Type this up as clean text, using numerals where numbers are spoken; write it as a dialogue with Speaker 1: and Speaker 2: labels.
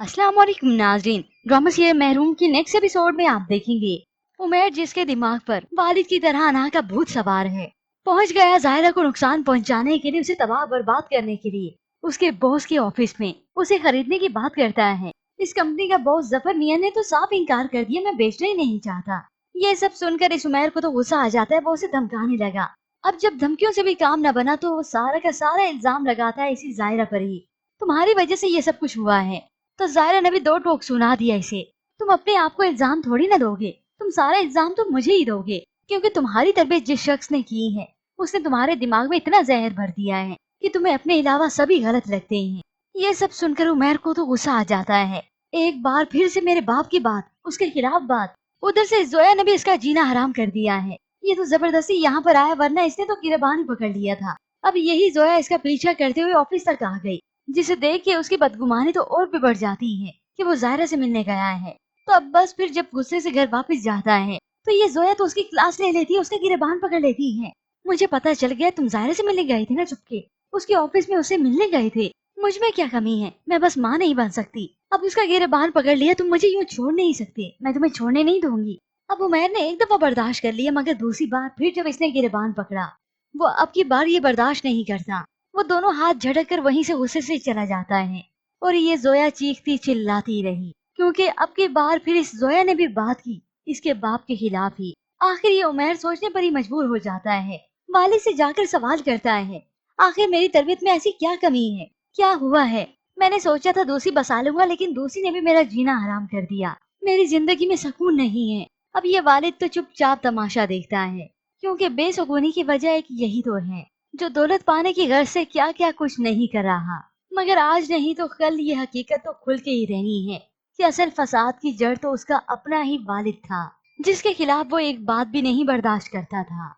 Speaker 1: अस्सलाम वालेकुम नाज़रीन। ड्रामा सीरियल महरूम की नेक्स्ट एपिसोड में आप देखेंगे उमैर जिसके दिमाग पर वालिद की तरह अना का भूत सवार है, पहुंच गया ज़ाहिरा को नुकसान पहुंचाने के लिए, उसे तबाह बर्बाद करने के लिए। उसके बॉस के ऑफिस में उसे खरीदने की बात करता है। इस कंपनी का बॉस जफर मियां ने तो साफ इनकार कर दिया, मैं बेचना ही नहीं चाहता। ये सब सुनकर इस उमैर को तो गुस्सा आ जाता है, वो उसे धमकाने लगा। अब जब धमकियों से भी काम न बना तो वो सारा का सारा इल्जाम लगाता है इसी ज़ाहिरा पर ही। तुम्हारी वजह से ये सब कुछ हुआ है। तो ज़ाहिरा ने भी दो टोक सुना दिया इसे। तुम अपने आप को इल्जाम थोड़ी ना दोगे, तुम सारा इल्जाम तो मुझे ही दोगे, क्योंकि तुम्हारी तरबियत जिस शख्स ने की है उसने तुम्हारे दिमाग में इतना जहर भर दिया है कि तुम्हें अपने अलावा सभी गलत लगते हैं। ये सब सुनकर उमैर को तो गुस्सा आ जाता है। एक बार फिर से मेरे बाप की बात, उसके खिलाफ बात। उधर से जोया ने भी इसका जीना हराम कर दिया है। ये तो जबरदस्ती यहाँ पर आया, वरना इसने तो गिरबान ही पकड़ लिया था। अब यही जोया इसका पीछा करते हुए ऑफिस तक आ गई, जिसे देख के उसकी बदगुमानी तो और भी बढ़ जाती है कि वो ज़ाहिरा से मिलने गया है। तो अब बस फिर जब गुस्से से घर वापस जाता है तो ये जोया तो उसकी क्लास ले लेती है, उसका गिरबान पकड़ लेती है। मुझे पता चल गया तुम ज़ाहिरा से मिलने गए थे ना चुपके, उसके ऑफिस में उससे मिलने गए थे। मुझ में क्या कमी है, मैं बस माँ नहीं बन सकती। अब उसका गिरबान पकड़ लिया, तुम मुझे यूँ छोड़ नहीं सकते, मैं तुम्हें छोड़ने नहीं दूंगी। अब उमैर ने एक दफा बर्दाश्त कर लिया, मगर दूसरी बार फिर जब इसने गिरबान पकड़ा, वो अब की बार ये बर्दाश्त नहीं करता। वो दोनों हाथ झटक कर वहीं से गुस्से से चला जाता है। और ये जोया चीखती चिल्लाती रही, क्योंकि अब की बार फिर इस जोया ने भी बात की इसके बाप के खिलाफ ही। आखिर ये उमैर सोचने पर ही मजबूर हो जाता है। वालिद से जाकर सवाल करता है, आखिर मेरी तरबियत में ऐसी क्या कमी है, क्या हुआ है? मैंने सोचा था दूसरी बसा लूंगा, लेकिन दूसरी ने भी मेरा जीना हराम कर दिया। मेरी जिंदगी में सुकून नहीं है। अब ये वालिद तो चुपचाप तमाशा देखता है, क्योंकि बेसुकूनी की वजह एक यही तो है, जो दौलत पाने की गर्ज से क्या क्या कुछ नहीं कर रहा। मगर आज नहीं तो कल ये हकीकत तो खुल के ही रहनी है कि असल फसाद की जड़ तो उसका अपना ही वालिद था, जिसके खिलाफ वो एक बात भी नहीं बर्दाश्त करता था।